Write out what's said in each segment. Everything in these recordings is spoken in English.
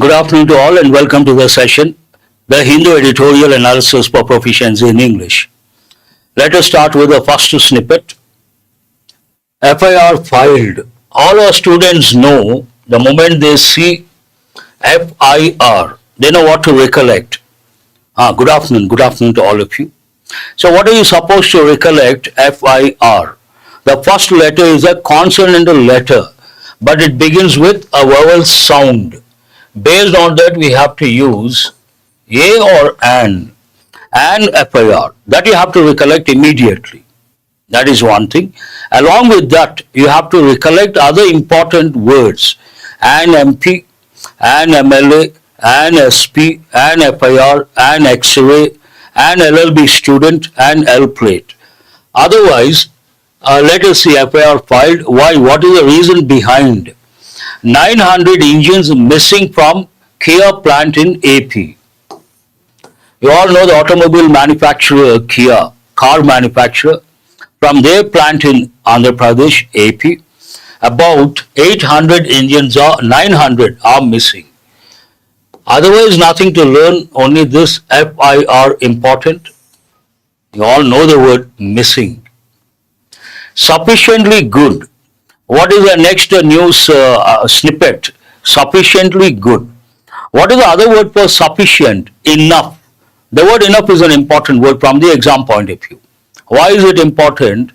Good afternoon to all and welcome to the session, the Hindu editorial analysis for proficiency in English. Let us start with the first snippet. FIR filed. All our students know the moment they see FIR, they know what to recollect. Good afternoon to all of you. So what are you supposed to recollect FIR? The first letter is a consonantal letter, but it begins with a vowel sound. Based on that, we have to use a or an FIR. That you have to recollect immediately. That is one thing. Along with that, you have to recollect other important words. An MP, an MLA, an SP, an FIR, an X-ray, an LLB student, an L plate. Otherwise, let us see FIR filed. Why? What is the reason behind? 900 engines missing from Kia plant in AP. You all know the automobile manufacturer Kia, car manufacturer. From their plant in Andhra Pradesh, AP, about 800 engines or 900 are missing. Otherwise, nothing to learn, only this FIR important. You all know the word missing. Sufficiently good. What is the next news snippet? Sufficiently good. What is the other word for sufficient? Enough. The word enough is an important word from the exam point of view. Why is it important?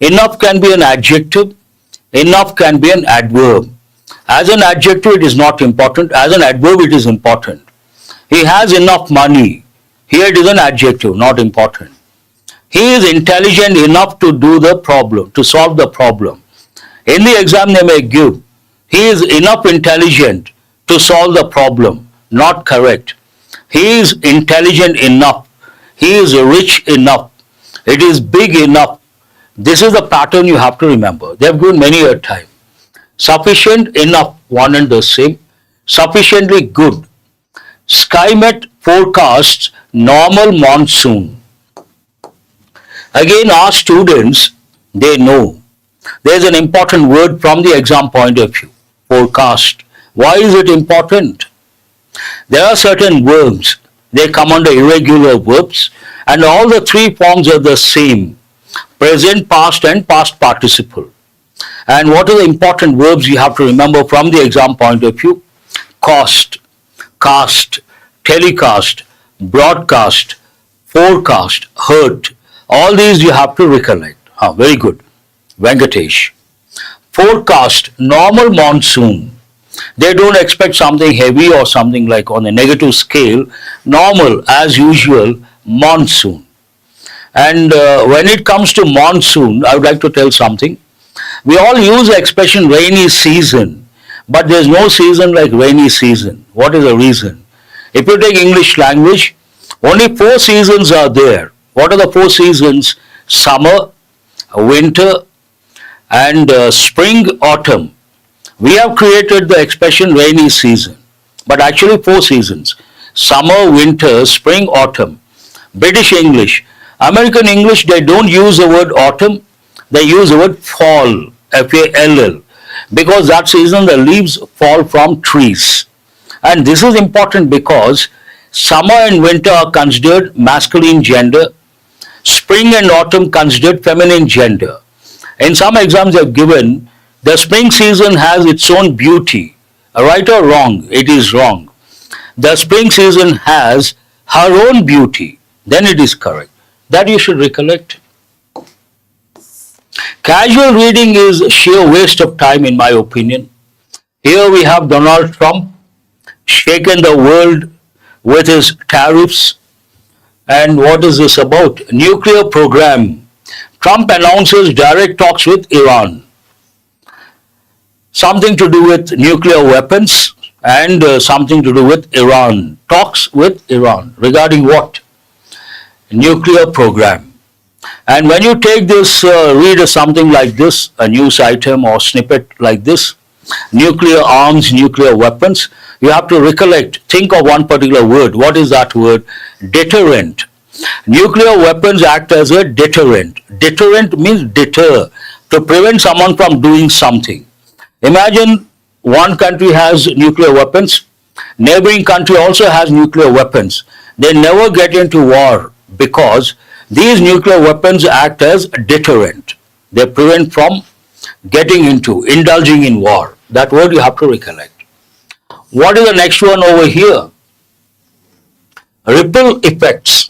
Enough can be an adjective. Enough can be an adverb. As an adjective, it is not important. As an adverb, it is important. He has enough money. Here it is an adjective, not important. He is intelligent enough to do the problem, to solve the problem. In the exam they may give, he is enough intelligent to solve the problem. Not correct. He is intelligent enough. He is rich enough. It is big enough. This is the pattern you have to remember. They have given many a time. Sufficient, enough, one and the same. Sufficiently good. SkyMet forecasts normal monsoon. Again, our students, they know. There is an important word from the exam point of view, forecast. Why is it important? There are certain verbs, they come under irregular verbs, and all the three forms are the same, present, past and past participle. And what are the important verbs you have to remember from the exam point of view? Cost, cast, telecast, broadcast, forecast, hurt. All these you have to recollect. Very good. Venkatesh. Forecast, normal monsoon. They don't expect something heavy or something like on a negative scale. Normal, as usual, monsoon. And when it comes to monsoon, I would like to tell something. We all use the expression rainy season, but there's no season like rainy season. What is the reason? If you take English language, only 4 seasons are there. What are the 4 seasons? Summer, winter, and spring, autumn. We have created the expression rainy season, but actually 4 seasons. Summer, winter, spring, autumn. British English. American English, they don't use the word autumn, they use the word fall, F-A-L-L, because that season the leaves fall from trees. And this is important because summer and winter are considered masculine gender, spring and autumn considered feminine gender. In some exams they have given, the spring season has its own beauty. Right or wrong? It is wrong. The spring season has her own beauty. Then it is correct. That you should recollect. Casual reading is sheer waste of time in my opinion. Here we have Donald Trump shaken the world with his tariffs. And what is this about? Nuclear program. Trump announces direct talks with Iran. Something to do with nuclear weapons and something to do with Iran. Talks with Iran. Regarding what? Nuclear program. And when you take this, read something like this, a news item or snippet like this, nuclear arms, nuclear weapons, you have to recollect, think of one particular word. What is that word? Deterrent. Nuclear weapons act as a deterrent. Deterrent means deter, to prevent someone from doing something. Imagine one country has nuclear weapons Neighboring country also has nuclear weapons. They never get into war because these nuclear weapons act as a deterrent. They prevent from indulging in war. That word you have to recollect. What is the next one over here? Ripple effects.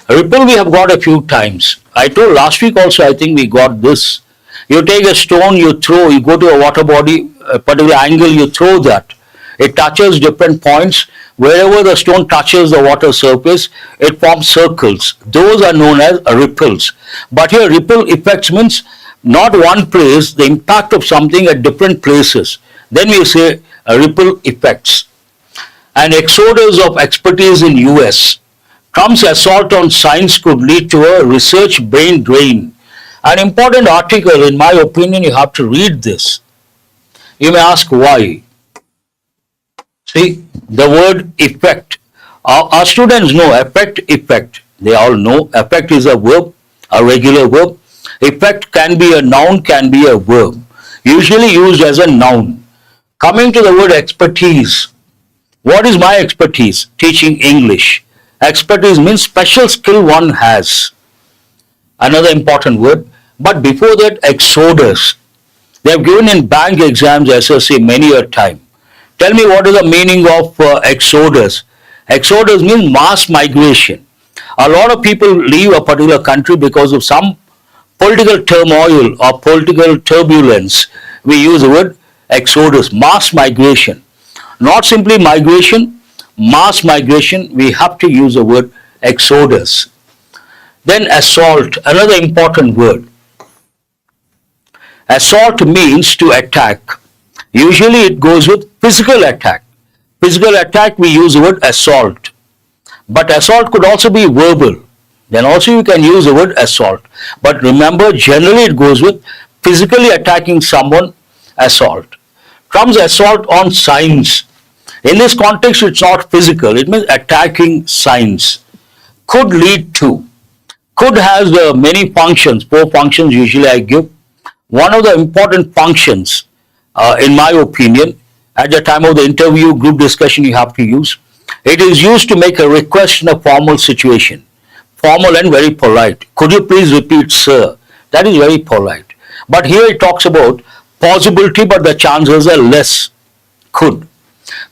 Ripple we have got a few times. I told last week also, I think we got this. You take a stone, you go to a water body, a particular angle, you throw that. It touches different points. Wherever the stone touches the water surface, it forms circles. Those are known as ripples. But here ripple effects means not one place, the impact of something at different places. Then we say ripple effects. An exodus of expertise in US. Trump's assault on science could lead to a research brain drain. An important article, in my opinion, you have to read this. You may ask why. See, the word effect. Our students know effect. They all know effect is a verb, a regular verb. Effect can be a noun, can be a verb. Usually used as a noun. Coming to the word expertise. What is my expertise? Teaching English. Expertise means special skill one has. Another important word. But before that, exodus. They have given in bank exams SSC many a time. Tell me what is the meaning of exodus. Exodus means mass migration. A lot of people leave a particular country because of some political turmoil or political turbulence. We use the word exodus, mass migration. Not simply migration, mass migration, we have to use the word exodus. Then assault, another important word. Assault means to attack. Usually it goes with physical attack. Physical attack, we use the word assault. But assault could also be verbal. Then also you can use the word assault. But remember, generally it goes with physically attacking someone, assault. Trump's assault on science. In this context, it's not physical. It means attacking science. Could lead to. Could has many functions. 4 functions usually I give. One of the important functions, in my opinion, at the time of the interview, group discussion you have to use. It is used to make a request in a formal situation. Formal and very polite. Could you please repeat, sir? That is very polite. But here it talks about possibility, but the chances are less. Could.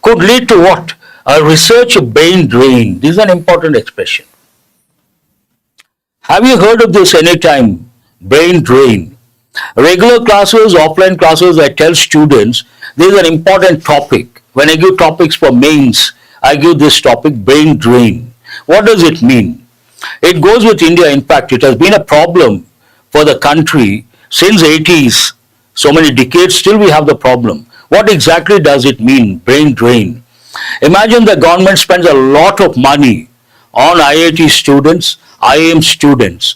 Could lead to what? A research brain drain. This is an important expression. Have you heard of this anytime? Brain drain. Regular classes, offline classes, I tell students, this is an important topic. When I give topics for mains, I give this topic, brain drain. What does it mean? It goes with India. In fact, it has been a problem for the country since 80s. So many decades, still we have the problem. What exactly does it mean, brain drain? Imagine the government spends a lot of money on IIT students, IIM students.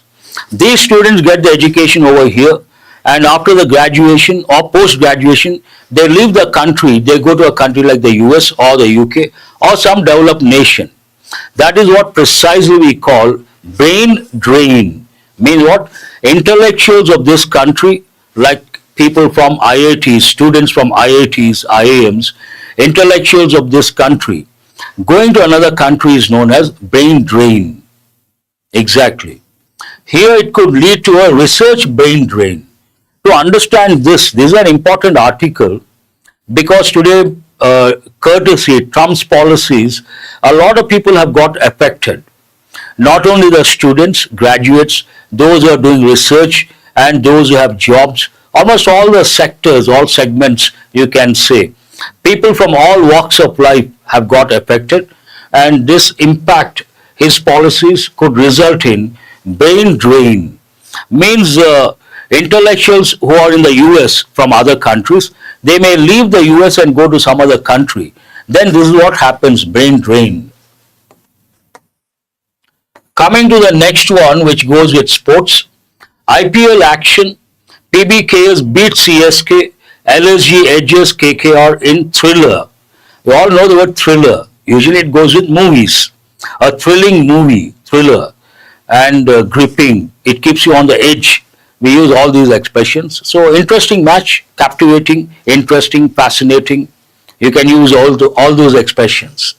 These students get the education over here, and after the graduation or post-graduation, they leave the country. They go to a country like the US or the UK or some developed nation. That is what precisely we call brain drain. Means what? Intellectuals of this country, like people from IITs, students from IITs, IIMs, intellectuals of this country, going to another country is known as brain drain. Exactly. Here it could lead to a research brain drain. To understand this is an important article because today, courtesy Trump's policies, a lot of people have got affected. Not only the students, graduates, those who are doing research and those who have jobs, almost all the sectors, all segments you can say. People from all walks of life have got affected, and this impact, his policies could result in brain drain. Means intellectuals who are in the US from other countries, they may leave the US and go to some other country. Then this is what happens, brain drain. Coming to the next one, which goes with sports. IPL action, PBKS beat CSK, LSG edges KKR in thriller. We all know the word thriller. Usually it goes with movies. A thrilling movie, thriller, and gripping. It keeps you on the edge. We use all these expressions. So interesting match, captivating, interesting, fascinating, You can use all those expressions.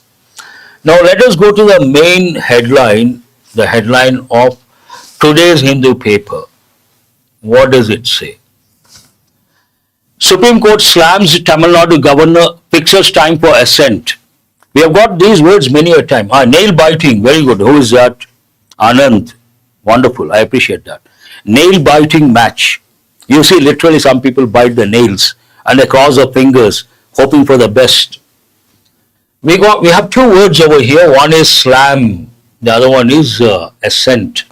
Now let us go to the main headline, the headline of today's Hindu paper. What does it say? Supreme Court slams Tamil Nadu governor, fixes time for assent. We have got these words many a time. Nail biting, very good. Who is that? Anand. Wonderful. I appreciate that. Nail biting match. You see, literally some people bite the nails and they cross their fingers, hoping for the best. We have two words over here. One is slam. The other one is assent.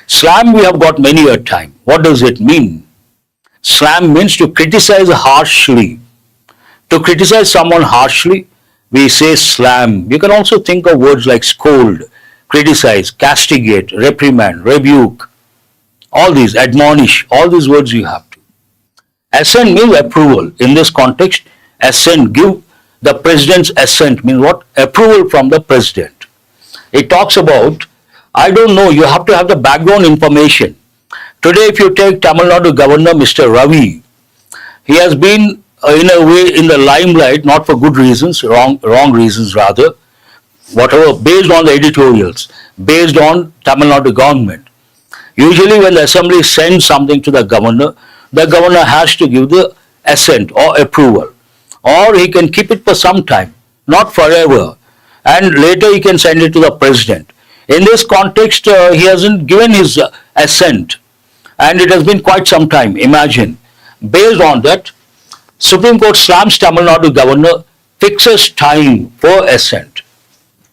Slam we have got many a time. What does it mean? Slam means to criticize harshly. To criticize someone harshly, we say slam. You can also think of words like scold, criticize, castigate, reprimand, rebuke. All these, admonish, all these words you have to. Assent means approval. In this context, assent, give the president's assent means what? Approval from the president. It talks about, I don't know, you have to have the background information. Today, if you take Tamil Nadu Governor, Mr. Ravi, he has been in a way in the limelight, not for good reasons, wrong reasons rather, whatever, based on the editorials, based on Tamil Nadu government. Usually when the assembly sends something to the governor has to give the assent or approval. Or he can keep it for some time, not forever. And later he can send it to the president. In this context, he hasn't given his assent. And it has been quite some time, imagine. Based on that, Supreme Court slams Tamil Nadu governor, fixes time for assent.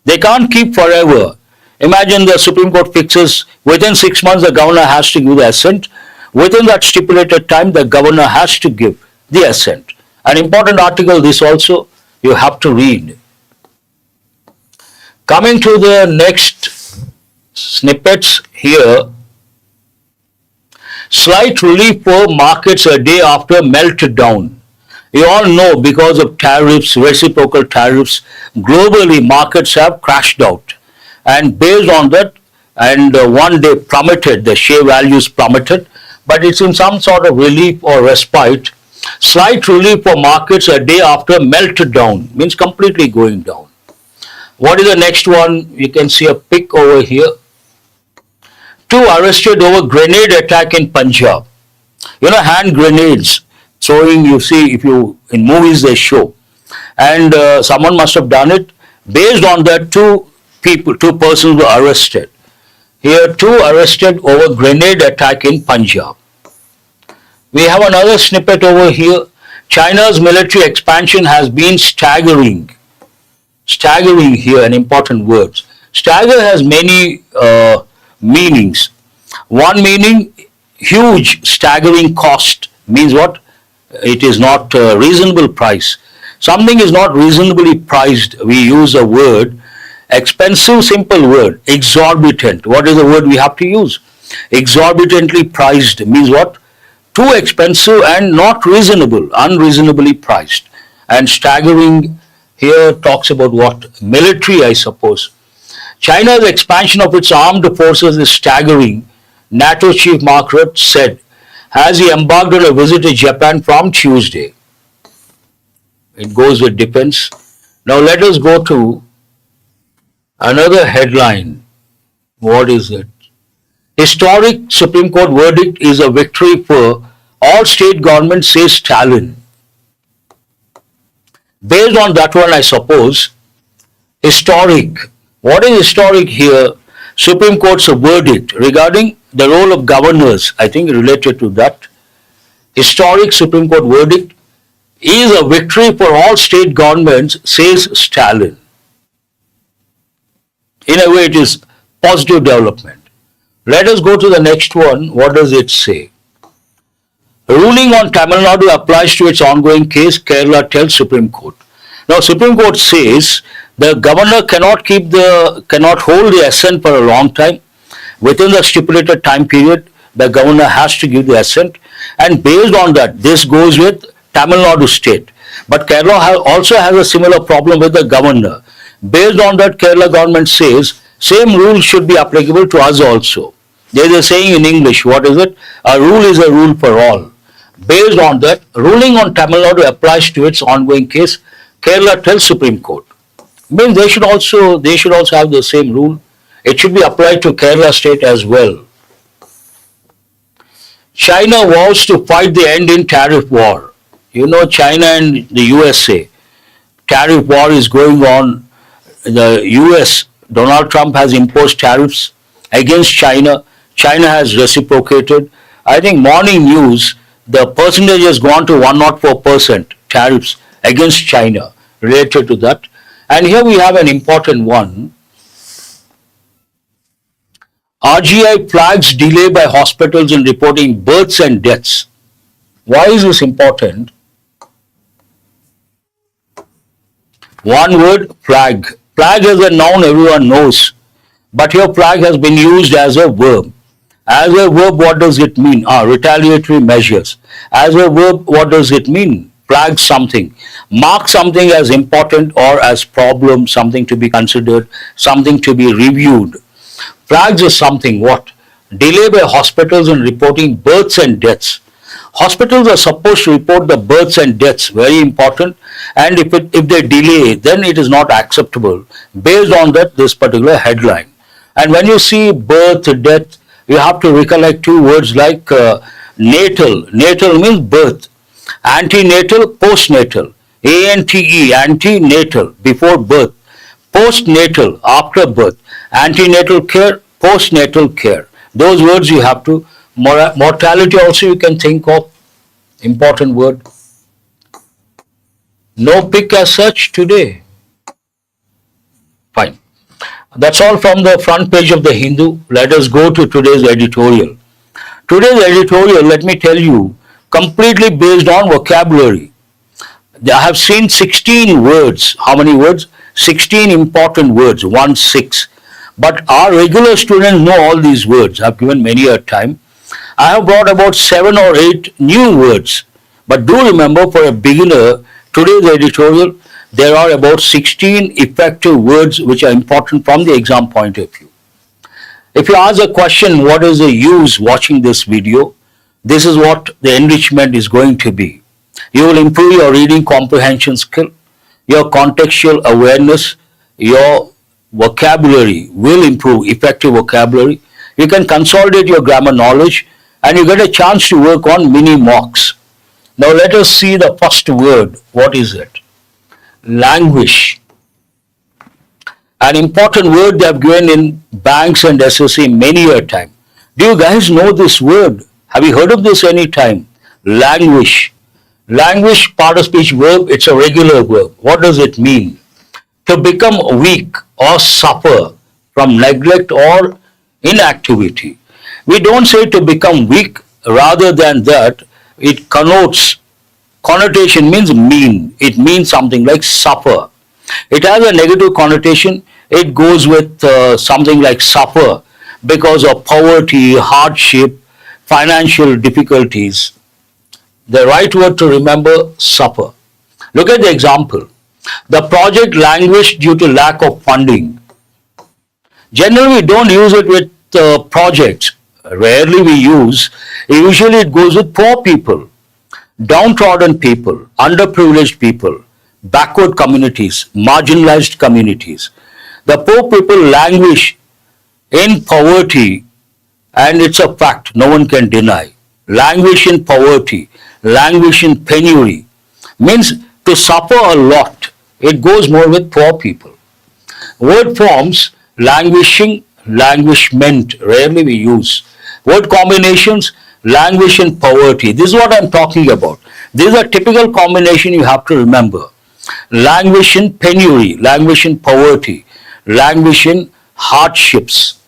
They can't keep forever. Imagine the Supreme Court fixes within 6 months the governor has to give the assent. Within that stipulated time the governor has to give the assent. An important article this also you have to read. Coming to the next snippets here. Slight relief for markets a day after meltdown. You all know because of tariffs, reciprocal tariffs, globally markets have crashed out. And based on that, and one day plummeted, the share values plummeted, but it's in some sort of relief or respite. Slight relief for markets a day after meltdown, means completely going down. What is the next one? You can see a pic over here. 2 arrested over grenade attack in Punjab. You know, hand grenades, throwing, you see, if you, in movies they show. And someone must have done it. Based on that, two persons were arrested. Here, 2 arrested over grenade attack in Punjab. We have another snippet over here. China's military expansion has been staggering. Staggering here, an important word. Stagger has many meanings. One meaning, huge, staggering cost means what? It is not a reasonable price. Something is not reasonably priced. We use a word, expensive, simple word, exorbitant. What is the word we have to use? Exorbitantly priced means what? Too expensive and not reasonable, unreasonably priced. And staggering here talks about what? Military, I suppose. China's expansion of its armed forces is staggering, NATO Chief Mark Rutte said, as he embarked on a visit to Japan from Tuesday. It goes with defense. Now let us go to another headline. What is it? Historic Supreme Court verdict is a victory for all state governments, says Stalin. Based on that one, I suppose, historic. What is historic here? Supreme Court's verdict regarding the role of governors, I think related to that. Historic Supreme Court verdict is a victory for all state governments, says Stalin. In a way, it is positive development. Let us go to the next one. What does it say? Ruling on Tamil Nadu applies to its ongoing case, Kerala tells Supreme Court. Now, Supreme Court says the governor cannot hold the assent for a long time. Within the stipulated time period, the governor has to give the assent. And based on that, this goes with Tamil Nadu state. But Kerala also has a similar problem with the governor. Based on that, Kerala government says same rule should be applicable to us also. There is a saying in English, what is it? A rule is a rule for all. Based on that, ruling on Tamil Nadu applies to its ongoing case, Kerala tells Supreme Court. Means they should also have the same rule. It should be applied to Kerala state as well. China vows to fight the end in tariff war. You know, China and the USA, tariff war is going on. The US, Donald Trump has imposed tariffs against China. China has reciprocated. I think morning news, the percentage has gone to 104% tariffs against China related to that. And here we have an important one. RGI flags delay by hospitals in reporting births and deaths. Why is this important? One word, flag. Flag is a noun everyone knows, but here flag has been used as a verb. As a verb, what does it mean? Retaliatory measures. As a verb, what does it mean? Flag something. Mark something as important or as problem, something to be considered, something to be reviewed. Flags is something what? Delay by hospitals in reporting births and deaths. Hospitals are supposed to report the births and deaths, very important, and if they delay, then it is not acceptable based on this particular headline. And when you see birth, death, you have to recollect two words like natal. Natal means birth. Antenatal, postnatal. ANTE, antenatal, before birth. Postnatal, after birth. Antenatal care, postnatal care. Those words you have to. Mortality also you can think of. Important word. No pick as such today. Fine. That's all from the front page of the Hindu. Let us go to today's editorial. Today's editorial, let me tell you, completely based on vocabulary. I have seen 16 words. How many words? 16 important words, 1-6. But our regular students know all these words. I've given many a time. I have brought about 7 or 8 new words. But do remember, for a beginner, today's editorial, there are about 16 effective words which are important from the exam point of view. If you ask a question, what is the use watching this video? This is what the enrichment is going to be. You will improve your reading comprehension skill, your contextual awareness, your vocabulary will improve, effective vocabulary. You can consolidate your grammar knowledge and you get a chance to work on mini mocks. Now let us see the first word. What is it? Languish. An important word they have given in banks and SSC many a time. Do you guys know this word? Have you heard of this any time? Languish. Languish, part of speech verb, it's a regular verb. What does it mean? To become weak or suffer from neglect or inactivity. We don't say to become weak, rather than that, it connotes, connotation means mean. It means something like suffer. It has a negative connotation. It goes with something like suffer because of poverty, hardship, financial difficulties. The right word to remember, suffer. Look at the example. The project languished due to lack of funding. Generally, we don't use it with projects. Rarely we use. Usually it goes with poor people, downtrodden people, underprivileged people, backward communities, marginalized communities. The poor people languish in poverty, and it's a fact, no one can deny. Languish in poverty, languish in penury, means to suffer a lot. It goes more with poor people. Word forms, languishing, languishment, rarely we use. Word combinations, languish in poverty. This is what I'm talking about. This is a typical combination you have to remember. Languish in penury, languish in poverty, languish in hardships,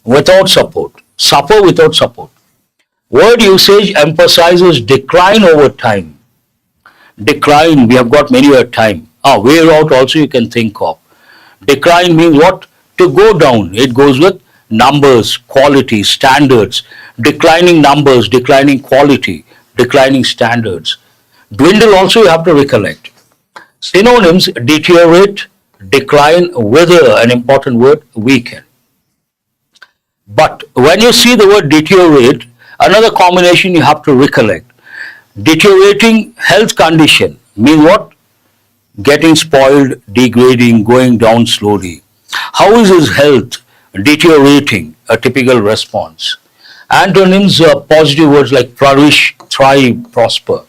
without support, suffer without support. Word usage emphasizes decline over time. Decline, we have got many a time. Wear out also you can think of. Decline means what? To go down. It goes with numbers, quality, standards. Declining numbers, declining quality, declining standards. Dwindle also you have to recollect. Synonyms, deteriorate, decline, wither, an important word, weaken. But when you see the word deteriorate, another combination you have to recollect. Deteriorating health condition means what? getting spoiled, degrading, going down slowly. How is his health? Deteriorating, a typical response. Antonyms are positive words like flourish, thrive, prosper.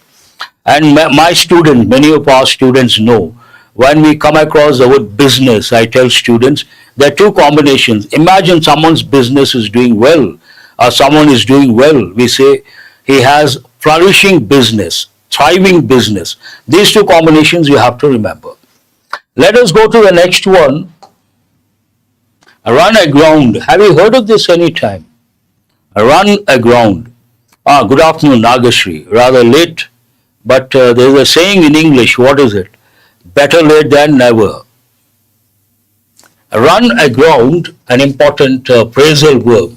And my students, many of our students know, when we come across the word business, I tell students, there are two combinations. Imagine someone's business is doing well, or someone is doing well. We say he has flourishing business, thriving business. These two combinations you have to remember. Let us go to the next one. Run aground. Have you heard of this any time? Run aground. Good afternoon, Nagashri. Rather late, but there is a saying in English. What is it? Better late than never. Run aground, an important phrasal verb,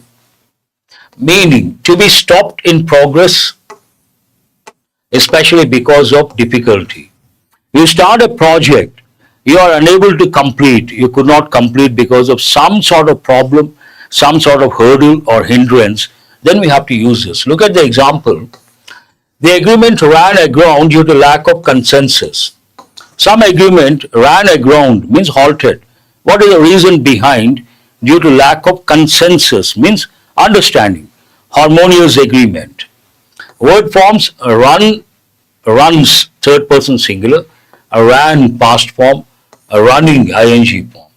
meaning to be stopped in progress, especially because of difficulty. You start a project, you are unable to complete, you could not complete because of some sort of problem, some sort of hurdle or hindrance, then we have to use this. Look at the example. The agreement ran aground due to lack of consensus. Some agreement ran aground means halted. What is the reason behind? Due to lack of consensus means understanding, harmonious agreement. Word forms run, runs, third person singular, ran, past form, running, ing form.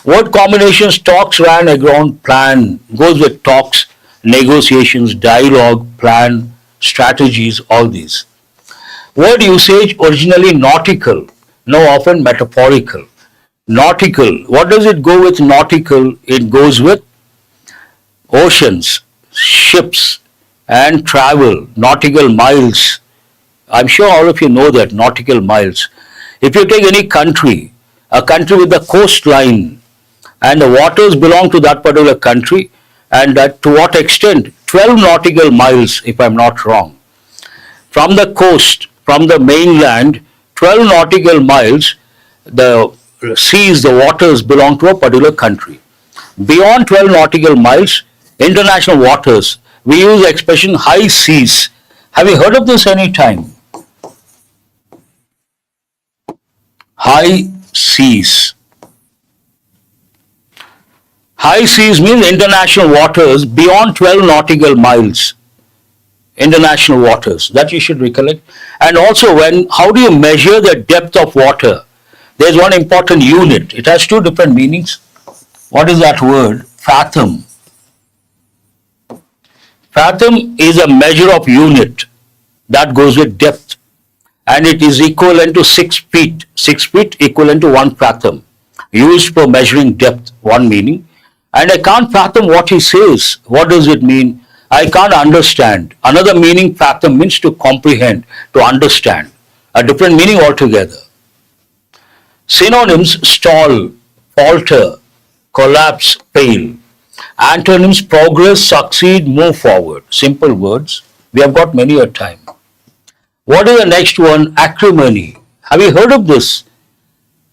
Word combinations, talks, ran aground, plan, goes with talks, negotiations, dialogue, plan, strategies, all these. Word usage, originally nautical, now often metaphorical. Nautical, what does it go with nautical? It goes with oceans, ships, and travel, nautical miles. I'm sure all of you know that, nautical miles. If you take any country, a country with the coastline, and the waters belong to that particular country, and to what extent? 12 nautical miles, if I'm not wrong. From the coast, from the mainland, 12 nautical miles, the seas, the waters belong to a particular country. Beyond 12 nautical miles, international waters, we use the expression high seas. Have you heard of this any time? High seas. High seas means international waters beyond 12 nautical miles. International waters, that you should recollect. And also, how do you measure the depth of water? There's one important unit. It has two different meanings. What is that word? Fathom. Fathom is a measure of unit that goes with depth, and it is equivalent to 6 feet. 6 feet equivalent to 1 fathom, used for measuring depth, one meaning. And I can't fathom what he says. What does it mean? I can't understand. Another meaning, fathom means to comprehend, to understand. A different meaning altogether. Synonyms, stall, falter, collapse, fail. Antonyms, progress, succeed, move forward. Simple words. We have got many a time. What is the next one? Acrimony. Have you heard of this?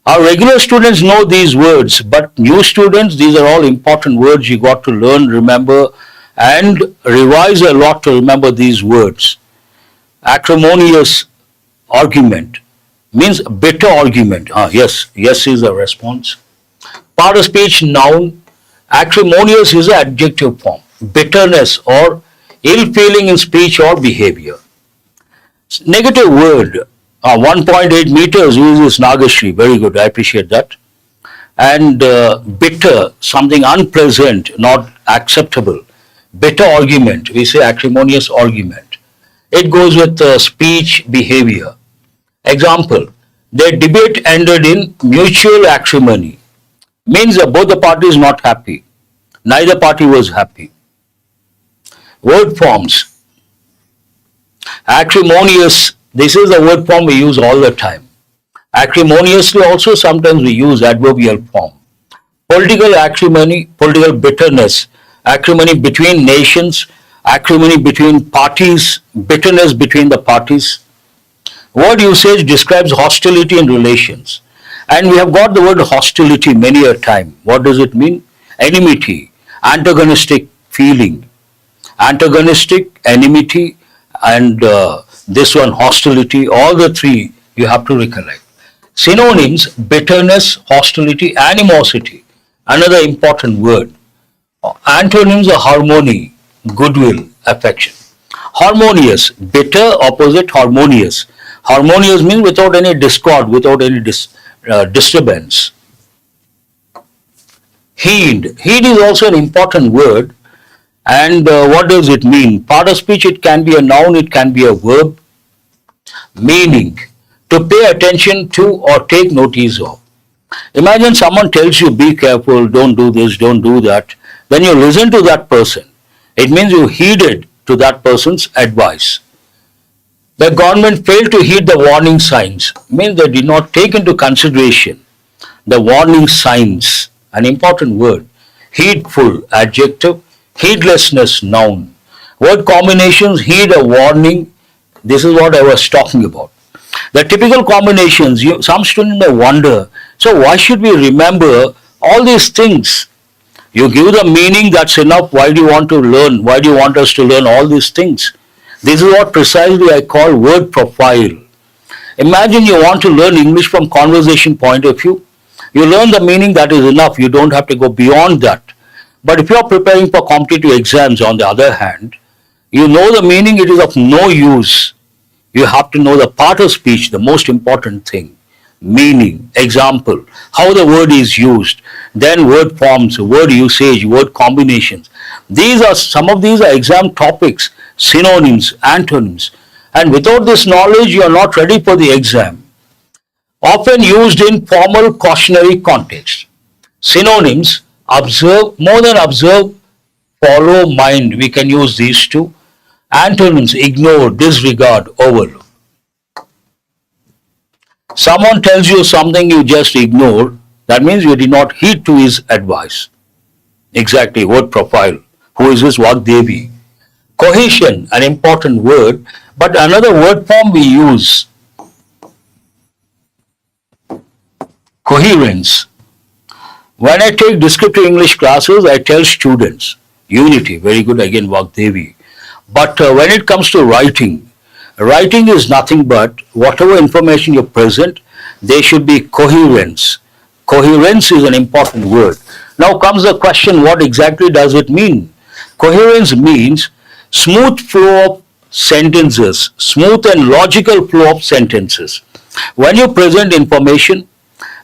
Our regular students know these words, but new students, these are all important words you got to learn, remember, and revise a lot to remember these words. Acrimonious argument means bitter argument. Yes is the response. Part of speech, noun. Acrimonious is an adjective form. Bitterness or ill feeling in speech or behavior. Negative word. 1.8 meters uses Nagashri. Very good. I appreciate that. And bitter, something unpleasant, not acceptable. Bitter argument. We say acrimonious argument. It goes with speech, behavior. Example, their debate ended in mutual acrimony. Means that both the parties not happy. Neither party was happy. Word forms. Acrimonious, this is the word form we use all the time. Acrimoniously also sometimes we use adverbial form. Political acrimony, political bitterness, acrimony between nations, acrimony between parties, bitterness between the parties. Word usage describes hostility in relations. And we have got the word hostility many a time. What does it mean? Enmity, antagonistic feeling. Antagonistic, enmity, and this one, hostility, all the three you have to recollect. Synonyms: bitterness, hostility, animosity. Another important word. Antonyms are harmony, goodwill, affection. Harmonious, bitter, opposite harmonious. Harmonious means without any discord, without any disturbance. Heed. Heed is also an important word. And what does it mean? Part of speech, it can be a noun, it can be a verb. Meaning, to pay attention to or take notice of. Imagine someone tells you, be careful, don't do this, don't do that. Then you listen to that person. It means you heeded to that person's advice. The government failed to heed the warning signs, means they did not take into consideration the warning signs, an important word. Heedful, adjective. Heedlessness, noun. Word combinations: heed, a warning. This is what I was talking about. The typical combinations, some students may wonder, so why should we remember all these things? You give the meaning, that's enough. Why do you want to learn? Why do you want us to learn all these things? This is what precisely I call word profile. Imagine you want to learn English from conversation point of view. You learn the meaning, that is enough. You don't have to go beyond that. But if you are preparing for competitive exams, on the other hand, you know the meaning, it is of no use. You have to know the part of speech, the most important thing. Meaning, example, how the word is used, then word forms, word usage, word combinations. Some of these are exam topics, synonyms, antonyms. And without this knowledge, you are not ready for the exam. Often used in formal cautionary context. Synonyms: observe, more than observe, follow, mind. We can use these two. Antonyms: ignore, disregard, overlook. Someone tells you something, you just ignore. That means you did not heed to his advice. Exactly, word profile. Who is this Vagdevi? Cohesion, an important word, but another word form we use. Coherence. When I take descriptive English classes, I tell students, unity, very good, again Vagdevi. But when it comes to writing, writing is nothing but whatever information you present, there should be coherence. Coherence is an important word. Now comes the question, what exactly does it mean? Coherence means smooth flow of sentences, smooth and logical flow of sentences. When you present information,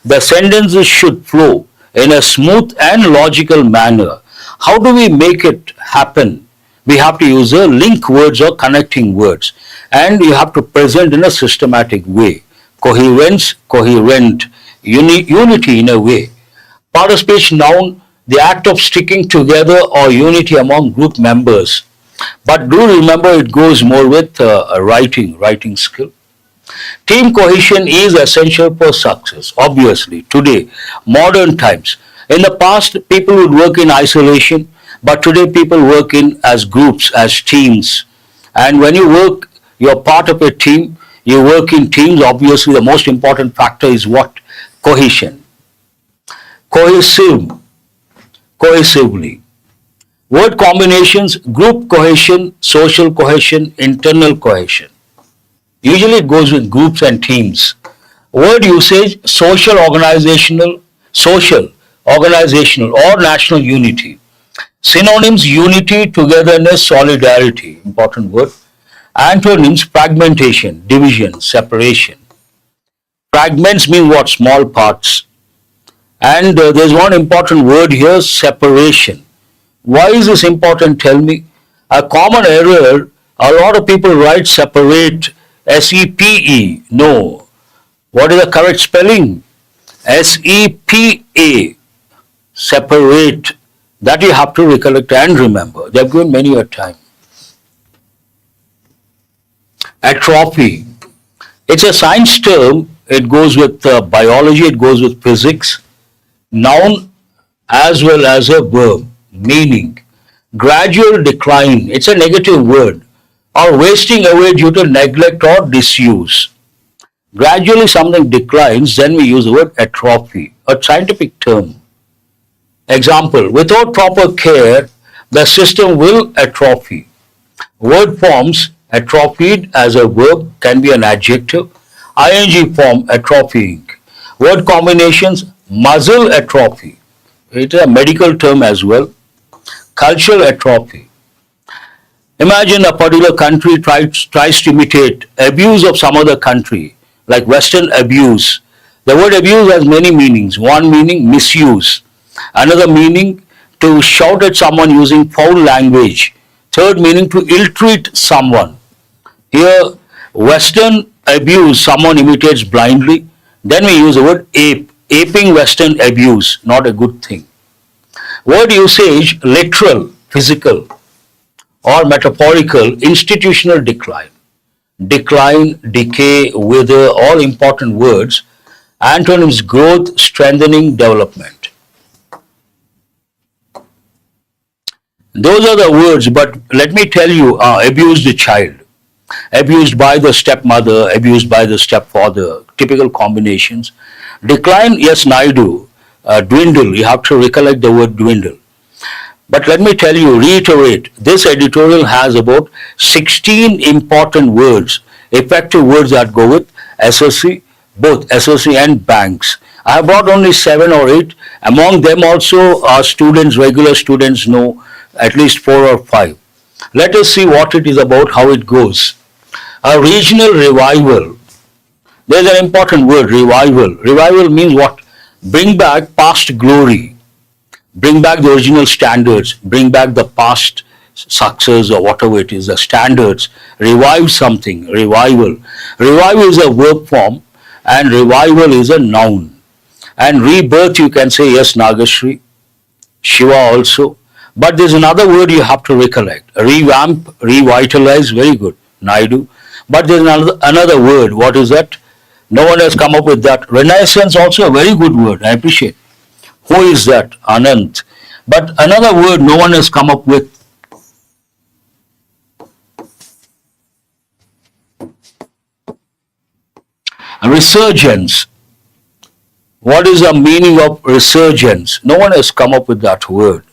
the sentences should flow in a smooth and logical manner. How do we make it happen? We have to use a link words or connecting words, and you have to present in a systematic way. Coherence, coherent, unity in a way. Part of speech, noun, the act of sticking together or unity among group members. But do remember, it goes more with writing skill. Team cohesion is essential for success, obviously, today, modern times. In the past, people would work in isolation, but today people work as groups, as teams. And when you work, you're part of a team, you work in teams, obviously the most important factor is what? Cohesion. Cohesive, cohesively. Word combinations: group cohesion, social cohesion, internal cohesion. Usually it goes with groups and teams. Word usage: social, organizational or national unity. Synonyms: unity, togetherness, solidarity. Important word. Antonyms: fragmentation, division, separation. Fragments mean what? Small parts. And there's one important word here: separation. Why is this important? Tell me. A common error, a lot of people write separate, S-E-P-E. No. What is the correct spelling? S-E-P-A. Separate. That you have to recollect and remember. They've given many a time. Atrophy. It's a science term. It goes with biology. It goes with physics. Noun as well as a verb. Meaning, gradual decline. It's a negative word. Or wasting away due to neglect or disuse. Gradually something declines, then we use the word atrophy, a scientific term. Example: without proper care, the system will atrophy. Word forms: atrophied as a verb can be an adjective. ing form: atrophying. Word combinations, muscle atrophy. It is a medical term as well. Cultural atrophy. Imagine a particular country tries to imitate abuse of some other country, like Western abuse. The word abuse has many meanings. One meaning, misuse. Another meaning, to shout at someone using foul language. Third meaning, to ill-treat someone. Here, Western abuse, someone imitates blindly. Then we use the word ape. Aping Western abuse, not a good thing. Word usage, literal, physical, or metaphorical, institutional decline. Decline, decay, wither, all important words. Antonyms, growth, strengthening, development. Those are the words, but let me tell you, abused child, abused by the stepmother, abused by the stepfather, typical combinations. Decline, yes, Naidu. Dwindle, you have to recollect the word dwindle. But let me tell you, reiterate, this editorial has about 16 important words, effective words that go with SSC, both SSC and banks. I have brought only 7 or 8. Among them also our students, regular students know at least 4 or 5. Let us see what it is about, how it goes. A regional revival. There is an important word, revival. Revival means what? Bring back past glory. Bring back the original standards. Bring back the past success or whatever it is, the standards. Revive something, revival. Revival is a verb form and revival is a noun. And rebirth, you can say, yes, Nagashri, Shiva also. But there's another word you have to recollect. Revamp, revitalize, very good, Naidu. But there's another word, what is that? No one has come up with that. Renaissance also a very good word, I appreciate. Who is that? Anant. But another word no one has come up with. Resurgence. What is the meaning of resurgence? No one has come up with that word.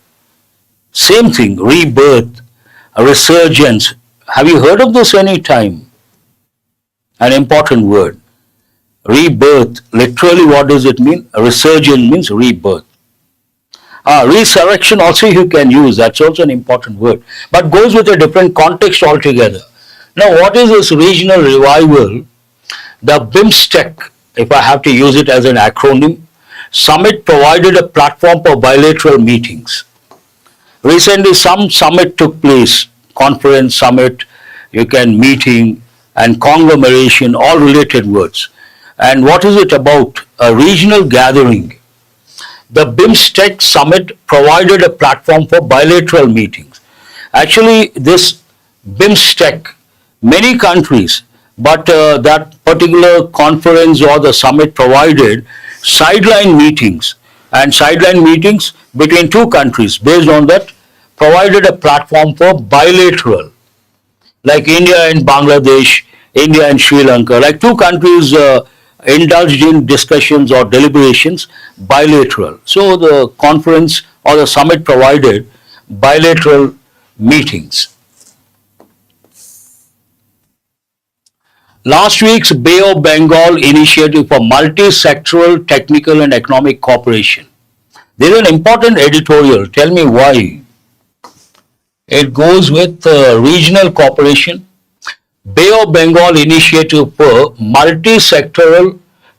Same thing, rebirth, resurgence. Have you heard of this any time? An important word. Rebirth, literally what does it mean? Resurgence means rebirth. Resurrection also you can use, that's also an important word, but goes with a different context altogether. Now what is this regional revival? The BIMSTEC, if I have to use it as an acronym, summit provided a platform for bilateral meetings. Recently some summit took place, conference, summit, you can meeting and conglomeration, all related words. And what is it about? A regional gathering. The BIMSTEC summit provided a platform for bilateral meetings. Actually, this BIMSTEC, many countries, but that particular conference or the summit provided sideline meetings, and sideline meetings between two countries based on that provided a platform for bilateral, like India and Bangladesh, India and Sri Lanka, like two countries indulged in discussions or deliberations, bilateral. So the conference or the summit provided bilateral meetings. Last week's Bay of Bengal initiative for multi-sectoral technical and economic cooperation. There is an important editorial. Tell me why. It goes with regional cooperation. Bay of Bengal initiative for multi-sectoral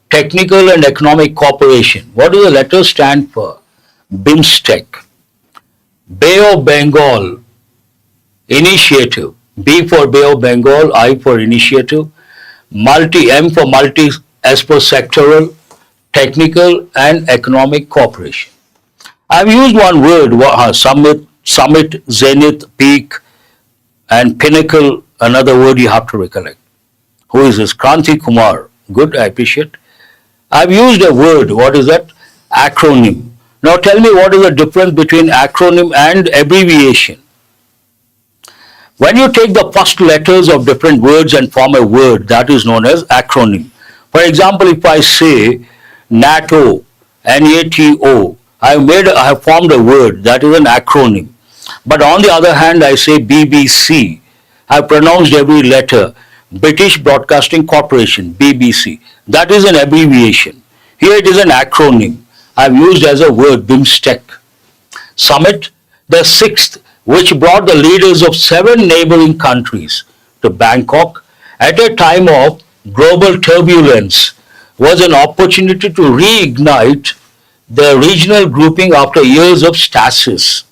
technical and economic cooperation. What do the letters stand for? BIMSTEC. Bay of Bengal initiative. B for Bay of Bengal, I for initiative. M for multi, S for sectoral, technical and economic cooperation. I've used one word, summit, zenith, peak, and pinnacle, another word you have to recollect. Who is this? Kranti Kumar. Good, I appreciate. I've used a word, what is that? Acronym. Now tell me what is the difference between acronym and abbreviation. When you take the first letters of different words and form a word, that is known as acronym. For example, if I say NATO, NATO, I have formed a word, that is an acronym. But on the other hand, I say BBC, I have pronounced every letter. British Broadcasting Corporation, BBC, that is an abbreviation. Here it is an acronym. I've used as a word, BIMSTEC. Summit, the sixth, which brought the leaders of 7 neighboring countries to Bangkok at a time of global turbulence, was an opportunity to reignite the regional grouping after years of stasis.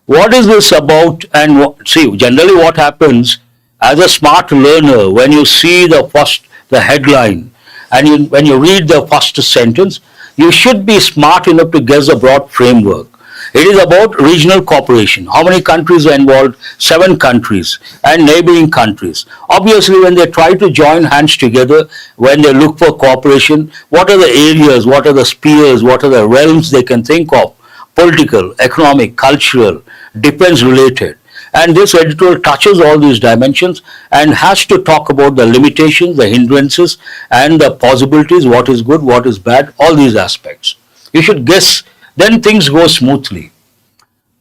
What is this about? And see, generally what happens as a smart learner, when you see the headline, and when you read the first sentence, you should be smart enough to guess the broad framework. It is about regional cooperation. How many countries are involved? 7 countries and neighboring countries. Obviously, when they try to join hands together, when they look for cooperation, what are the areas, what are the spheres, what are the realms they can think of? Political, economic, cultural, defense related. And this editorial touches all these dimensions and has to talk about the limitations, the hindrances, and the possibilities, what is good, what is bad, all these aspects. You should guess, then things go smoothly.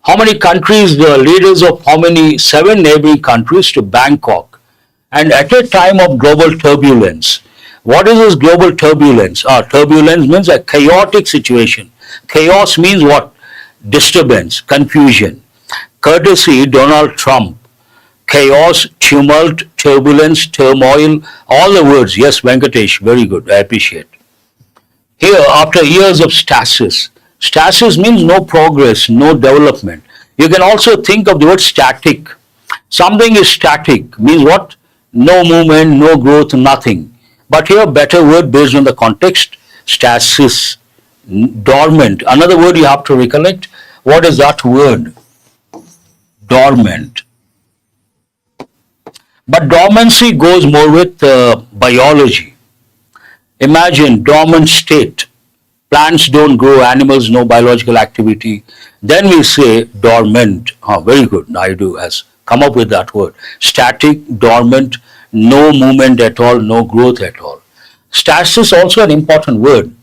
How many countries, the leaders of how many? 7 neighboring countries to Bangkok. And at a time of global turbulence. What is this global turbulence? Turbulence means a chaotic situation. Chaos means what? Disturbance, confusion. Courtesy, Donald Trump. Chaos, tumult, turbulence, turmoil, all the words. Yes, Venkatesh, very good, I appreciate. Here, after years of stasis, stasis means no progress, no development. You can also think of the word static. Something is static, means what? No movement, no growth, nothing. But here, better word based on the context, stasis, dormant. Another word you have to recollect. What is that word? Dormant. But dormancy goes more with biology. Imagine dormant state. Plants don't grow, animals no biological activity. Then we say dormant. Very good. Naidu has come up with that word. Static, dormant, no movement at all, no growth at all. Stasis also an important word.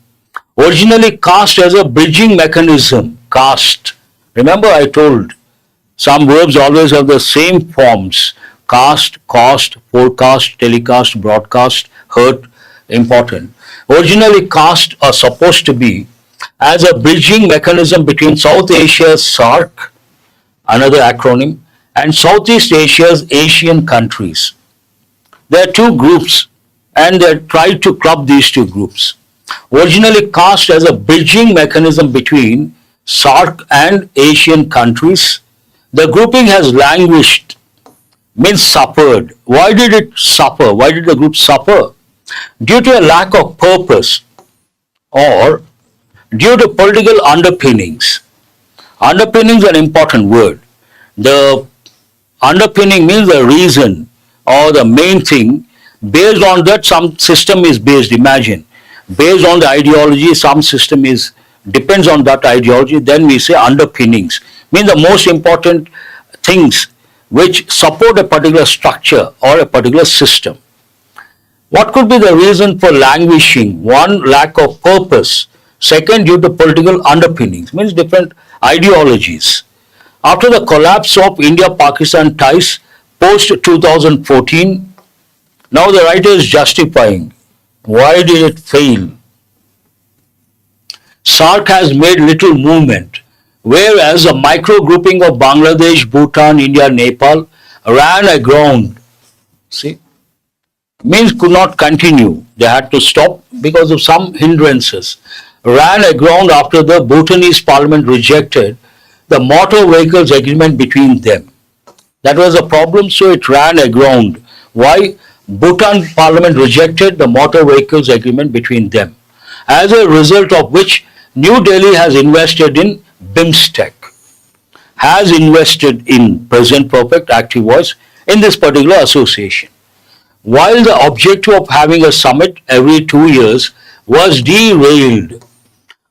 Originally cast as a bridging mechanism. Cast. Remember I told some verbs always have the same forms. Cast, cost, forecast, telecast, broadcast, hurt, important. Originally cast are supposed to be as a bridging mechanism between South Asia's SAARC, another acronym, and Southeast Asia's Asian countries. There are 2 groups and they tried to club these 2 groups. Originally cast as a bridging mechanism between SAARC and Asian countries, the grouping has languished, means suffered. Why did it suffer? Why did the group suffer? Due to a lack of purpose or due to political underpinnings. Underpinnings is an important word. The underpinning means the reason or the main thing. Based on that, some system is based. Imagine, based on the ideology, some system depends on that ideology. Then we say underpinnings. Means the most important things which support a particular structure or a particular system. What could be the reason for languishing? 1, lack of purpose. 2, due to political underpinnings, means different ideologies. After the collapse of India-Pakistan ties post 2014, now the writer is justifying why did it fail. SAARC has made little movement, whereas a micro grouping of Bangladesh, Bhutan, India, Nepal ran aground. See, means could not continue. They had to stop because of some hindrances. Ran aground after the Bhutanese parliament rejected the motor vehicles agreement between them. That was a problem, so it ran aground. Why? Bhutan parliament rejected the motor vehicles agreement between them. As a result of which, New Delhi has invested in BIMSTEC, has invested in present perfect active voice in this particular association. While the objective of having a summit every 2 years was derailed.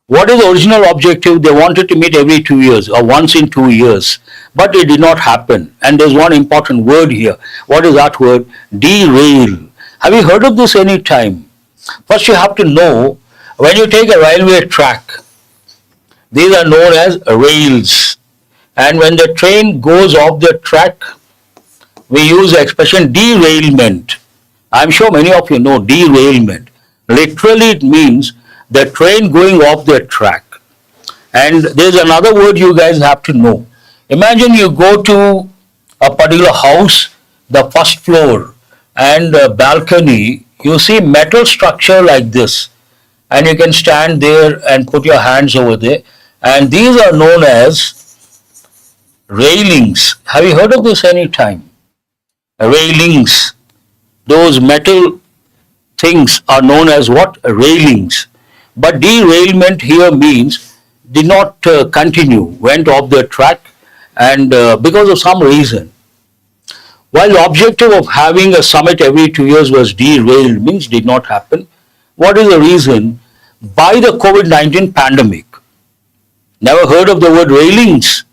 What is the original objective? They wanted to meet every 2 years or once in 2 years, but it did not happen. And there's one important word here. What is that word? Derail. Have you heard of this any time? First you have to know, when you take a railway track, these are known as rails. And when the train goes off the track, we use the expression derailment. I'm sure many of you know derailment. Literally it means the train going off the track. And there's another word you guys have to know. Imagine you go to a particular house, the first floor and balcony, you see metal structure like this, and you can stand there and put your hands over there, and these are known as railings. Have you heard of this any time? Railings. Those metal things are known as what? Railings. But derailment here means did not continue, went off the track, and because of some reason. While the objective of having a summit every 2 years was derailed, means did not happen. What is the reason? By the COVID-19 pandemic. Never heard of the word railings?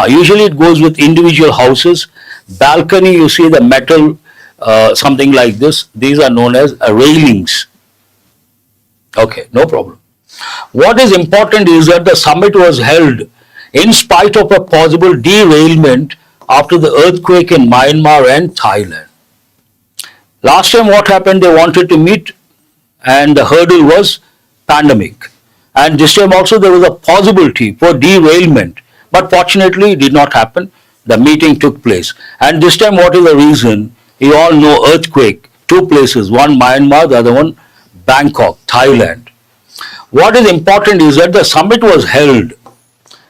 Usually it goes with individual houses. Balcony, you see the metal, something like this. These are known as railings. Okay, no problem. What is important is that the summit was held in spite of a possible derailment after the earthquake in Myanmar and Thailand. Last time what happened, they wanted to meet and the hurdle was pandemic. And this time also there was a possibility for derailment, but fortunately it did not happen. The meeting took place. And this time what is the reason? You all know earthquake, two places, one Myanmar, the other one Bangkok, Thailand. What is important is that the summit was held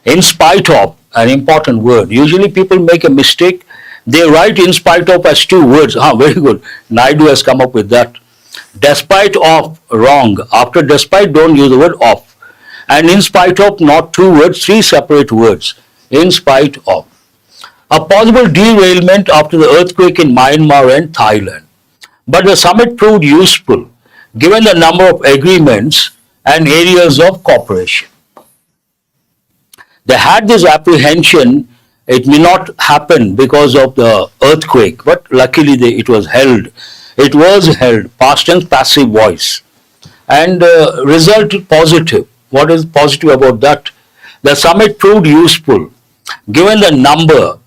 in spite of, an important word. Usually people make a mistake. They write in spite of as two words. Very good. Naidu has come up with that. Despite of, wrong. After despite, don't use the word of. And in spite of, not two words, three separate words. In spite of. A possible derailment after the earthquake in Myanmar and Thailand. But the summit proved useful given the number of agreements and areas of cooperation. They had this apprehension, it may not happen because of the earthquake, but luckily it was held. It was held, past tense passive voice, and result positive. What is positive about that? The summit proved useful, given the number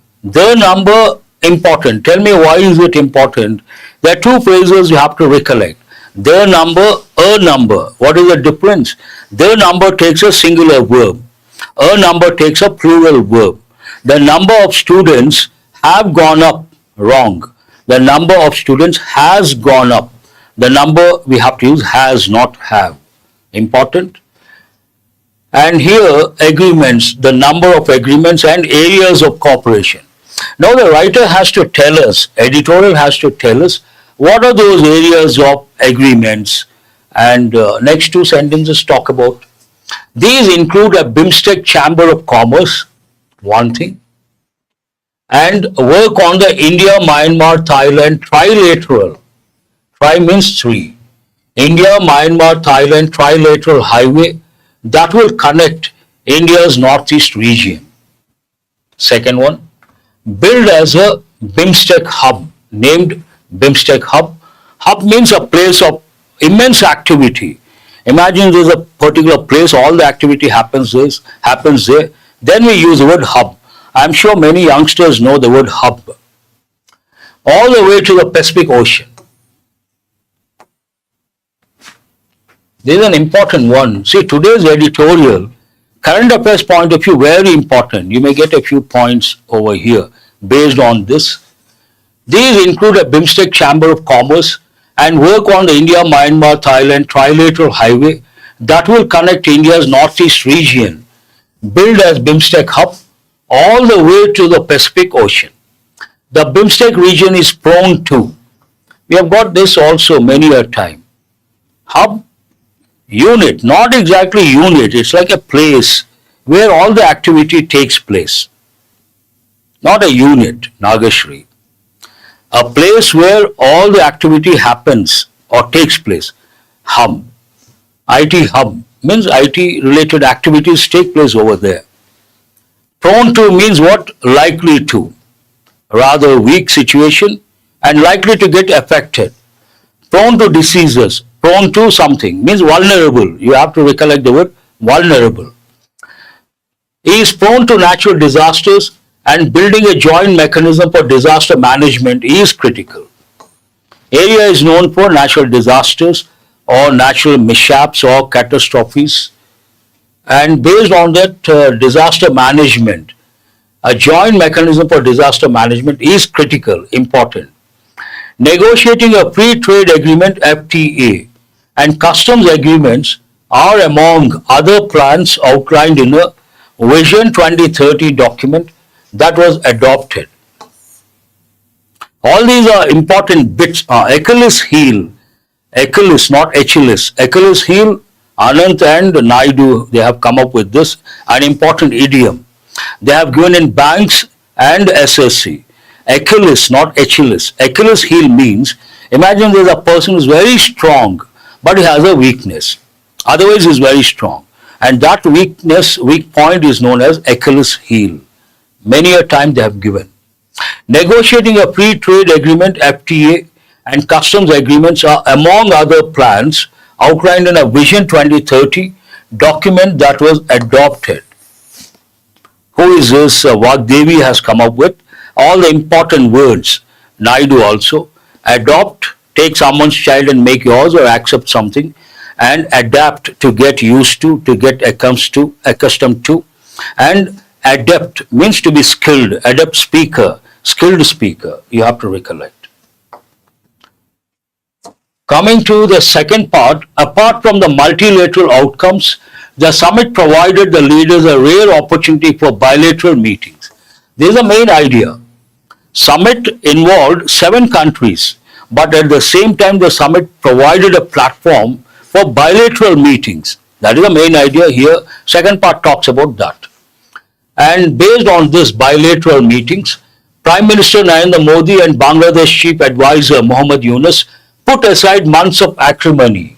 important. Tell me why is it important? There are two phrases you have to recollect. The number, a number. What is the difference? The number takes a singular verb. A number takes a plural verb. The number of students have gone up, wrong. The number of students has gone up. The number we have to use has, not have. Important. And here agreements, the number of agreements and areas of cooperation. Now the writer has to tell us, editorial has to tell us what are those areas of agreements, and next two sentences talk about. These include a BIMSTEC Chamber of Commerce, one thing, and work on the India-Myanmar-Thailand trilateral. Tri means three. India-Myanmar-Thailand trilateral highway that will connect India's northeast region. Second one, build as a BIMSTEC hub, named BIMSTEC hub. Hub means a place of immense activity. Imagine there's a particular place, all the activity happens there. Then we use the word hub. I'm sure many youngsters know the word hub. All the way to the Pacific Ocean. This is an important one. See, today's editorial, current affairs point of view, very important. You may get a few points over here based on this. These include a BIMSTEC Chamber of Commerce and work on the India-Myanmar-Thailand trilateral highway that will connect India's northeast region, build as BIMSTEC hub, all the way to the Pacific Ocean. The BIMSTEC region is prone to, we have got this also many a time, hub, unit, not exactly unit, it's like a place where all the activity takes place. Not a unit, Nagashri. A place where all the activity happens or takes place. Hub. IT hub means IT related activities take place over there. Prone to means what? Likely to. Rather weak situation and likely to get affected. Prone to diseases. Prone to something means vulnerable. You have to recollect the word vulnerable. He is prone to natural disasters, and building a joint mechanism for disaster management is critical. Area is known for natural disasters or natural mishaps or catastrophes. And based on that, disaster management, a joint mechanism for disaster management is critical, important. Negotiating a free trade agreement FTA and customs agreements are among other plans outlined in a Vision 2030 document that was adopted. All these are important bits. Achilles heel, Achilles, not Achilles. Achilles heel, Anant and Naidu, they have come up with this, an important idiom. They have given in banks and SSC. Achilles, not Achilles. Achilles heel means, imagine there's a person who's very strong, but he has a weakness. Otherwise, he's very strong. And that weak point is known as Achilles heel. Many a time they have given. Negotiating a free trade agreement, FTA, and customs agreements are among other plans outlined in a Vision 2030 document that was adopted. Who is this? Vagdevi has come up with all the important words. Naidu also. Adopt, take someone's child and make yours, or accept something. And adapt, to get used to get accustomed to. And adept means to be skilled. Adept speaker, skilled speaker. You have to recollect. Coming to the second part, apart from the multilateral outcomes, the summit provided the leaders a rare opportunity for bilateral meetings. This is the main idea. Summit involved 7 countries, but at the same time the summit provided a platform for bilateral meetings. That is the main idea here. Second part talks about that. And based on this bilateral meetings, Prime Minister Narendra Modi and Bangladesh Chief Advisor Muhammad Yunus put aside months of acrimony.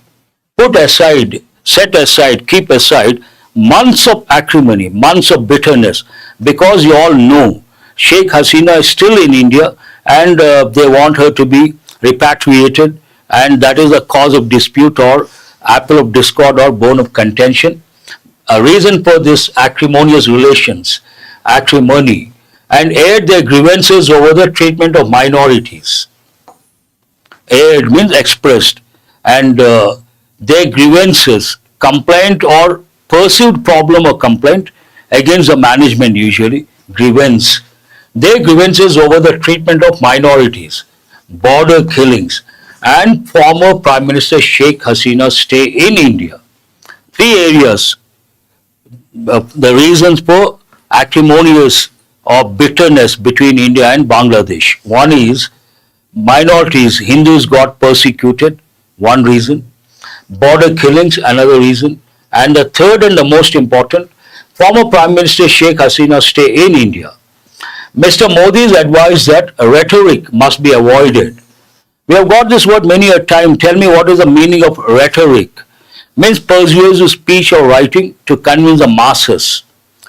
Put aside, set aside, keep aside months of acrimony, months of bitterness, because you all know Sheikh Hasina is still in India and they want her to be repatriated, and that is a cause of dispute or apple of discord or bone of contention. A reason for this acrimonious relations, acrimony, and aired their grievances over the treatment of minorities. Aired means expressed, and their grievances, complaint or perceived problem or complaint against the management, usually grievance. Their grievances over the treatment of minorities, border killings, and former Prime Minister Sheikh Hasina's stay in India. 3 areas, the reasons for acrimonious or bitterness between India and Bangladesh. One is minorities, Hindus got persecuted, one reason. Border killings, another reason. And the third and the most important, former Prime Minister Sheikh Hasina's stay in India. Mr. Modi's advised that rhetoric must be avoided. We have got this word many a time. Tell me, what is the meaning of rhetoric? Means persuasive speech or writing to convince the masses,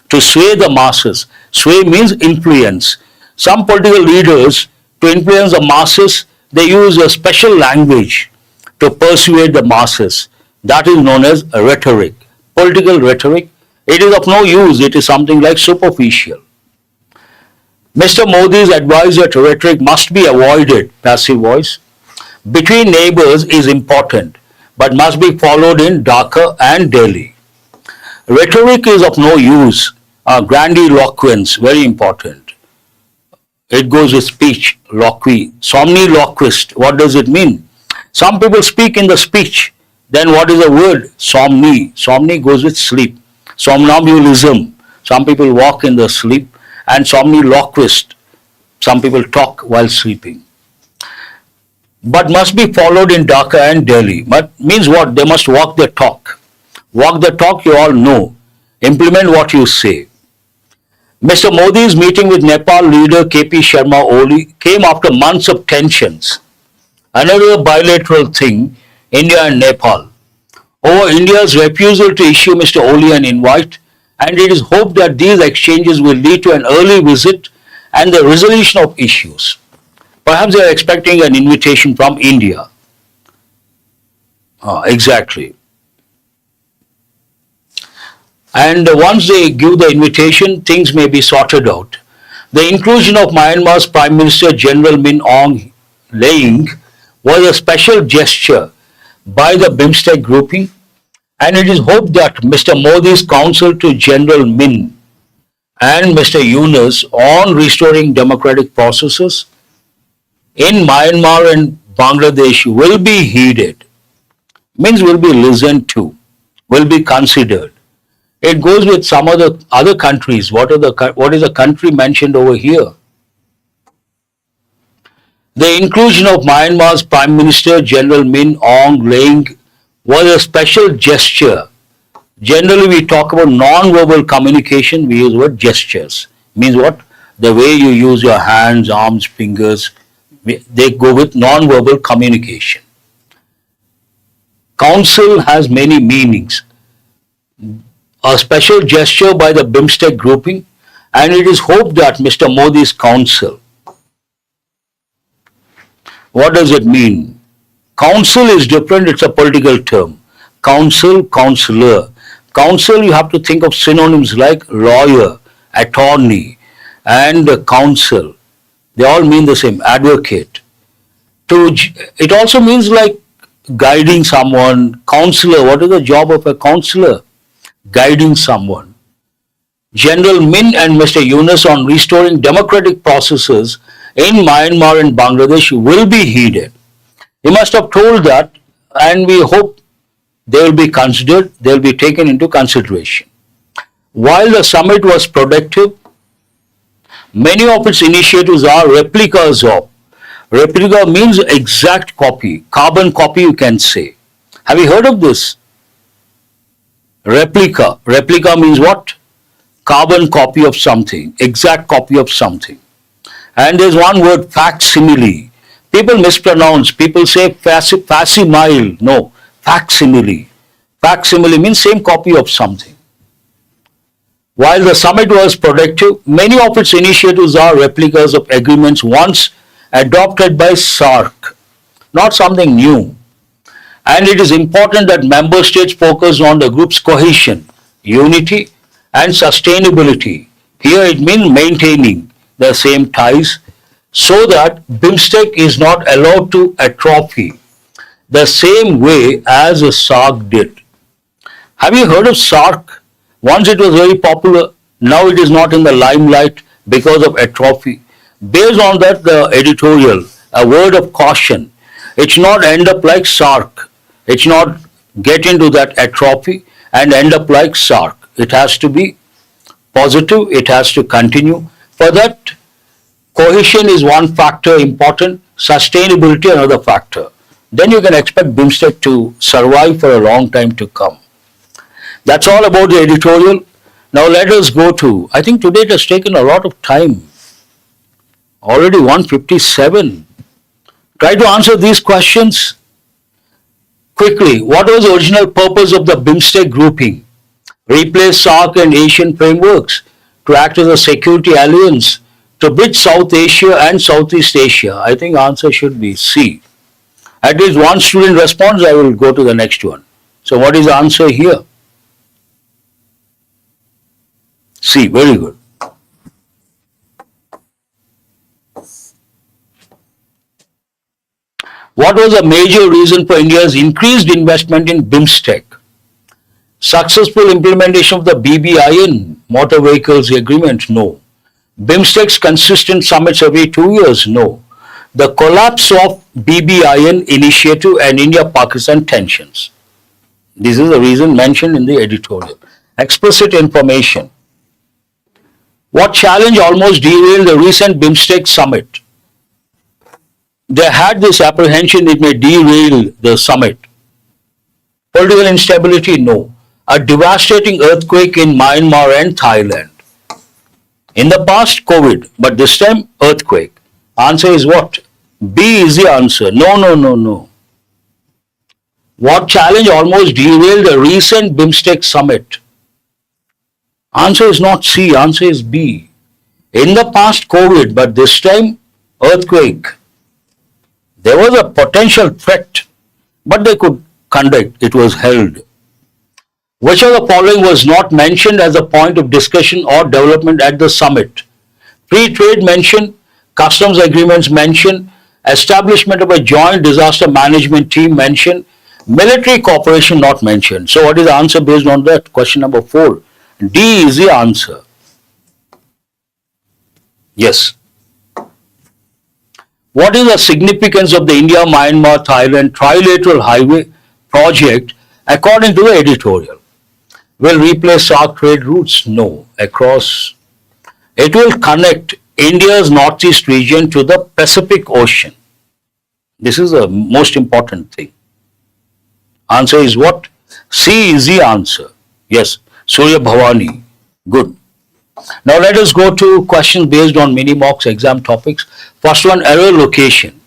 to sway the masses. Sway means influence. Some political leaders, to influence the masses, they use a special language to persuade the masses. That is known as rhetoric. Political rhetoric. It is of no use. It is something like superficial. Mr. Modi's advice that rhetoric must be avoided, passive voice, between neighbors is important, but must be followed in Dhaka and Delhi. Rhetoric is of no use. Grandiloquence, very important. It goes with speech, loquy. Somniloquist, what does it mean? Some people speak in the speech. Then what is the word? Somni. Somni goes with sleep. Somnambulism. Some people walk in the sleep. And somniloquist. Some people talk while sleeping. But must be followed in Dhaka and Delhi. But means what? They must walk the talk. Walk the talk, you all know. Implement what you say. Mr. Modi's meeting with Nepal leader KP Sharma Oli came after months of tensions. Another bilateral thing, India and Nepal. Over India's refusal to issue Mr. Oli an invite, and it is hoped that these exchanges will lead to an early visit and the resolution of issues. Perhaps they are expecting an invitation from India. Exactly. And once they give the invitation, things may be sorted out. The inclusion of Myanmar's Prime Minister General Min Aung Hlaing was a special gesture by the BIMSTEC grouping, and it is hoped that Mr. Modi's counsel to General Min and Mr. Yunus on restoring democratic processes in Myanmar and Bangladesh will be heeded, means will be listened to, will be considered. It goes with some of the other countries. What is the country mentioned over here? The inclusion of Myanmar's Prime Minister General Min Aung Hlaing was a special gesture. Generally, we talk about non-verbal communication, we use the word gestures. Means what? The way you use your hands, arms, fingers, they go with non-verbal communication. Council has many meanings. A special gesture by the BIMSTEC grouping, and it is hoped that Mr. Modi's counsel. What does it mean? Counsel is different, it's a political term. Counsel, counselor. Counsel, you have to think of synonyms like lawyer, attorney, and counsel. They all mean the same, advocate. It also means like guiding someone, counselor. What is the job of a counselor? Guiding someone. General Min and Mr. Yunus on restoring democratic processes in Myanmar and Bangladesh will be heeded. He must have told that, and we hope they will be considered, they will be taken into consideration. While the summit was productive, many of its initiatives are replicas of. Replica means exact copy, carbon copy you can say. Have you heard of this? Replica. Replica means what? Carbon copy of something, exact copy of something. And there's one word, facsimile. People mispronounce, people say facsimile. No, facsimile. Facsimile means same copy of something. While the summit was productive, many of its initiatives are replicas of agreements once adopted by SAARC, not something new. And it is important that member states focus on the group's cohesion, unity, and sustainability. Here it means maintaining the same ties so that BIMSTEC is not allowed to atrophy the same way as SAARC did. Have you heard of SAARC? Once it was very popular, now it is not in the limelight because of atrophy. Based on that, the editorial, a word of caution, it should not end up like SAARC. It should not get into that atrophy and end up like SAARC. It has to be positive, it has to continue. For that, cohesion is one factor important, sustainability another factor. Then you can expect BIMSTEC to survive for a long time to come. That's all about the editorial. Now let us go to, I think today it has taken a lot of time. Already 1:57. Try to answer these questions quickly. What was the original purpose of the BIMSTEC grouping? Replace SAARC and Asian frameworks to act as a security alliance to bridge South Asia and Southeast Asia. I think answer should be C. At least one student responds, I will go to the next one. So what is the answer here? C, very good. What was a major reason for India's increased investment in BIMSTEC? Successful implementation of the BBIN, Motor Vehicles Agreement? No. BIMSTEC's consistent summits every 2 years? No. The collapse of BBIN initiative and India-Pakistan tensions. This is the reason mentioned in the editorial. Explicit information. What challenge almost derailed the recent BIMSTEC summit? They had this apprehension it may derail the summit. Political instability? No. A devastating earthquake in Myanmar and Thailand. In the past, COVID, but this time, earthquake. Answer is what? B is the answer. No. What challenge almost derailed the recent BIMSTEC summit? Answer is not C, answer is B. In the past, COVID, but this time, earthquake. There was a potential threat, but they could conduct, it was held. Which of the following was not mentioned as a point of discussion or development at the summit? Free trade mentioned, customs agreements mentioned, establishment of a joint disaster management team mentioned, Military cooperation not mentioned. So what is the answer based on that? Question number 4. D is the answer. Yes. What is the significance of the India-Myanmar-Thailand trilateral highway project according to the editorial? Will replace SAARC trade routes? No. Across. It will connect India's northeast region to the Pacific Ocean. This is the most important thing. Answer is what? C is the answer. Yes. Surya Bhavani. Good. Now let us go to questions based on mini-mocks exam topics. First one, error location.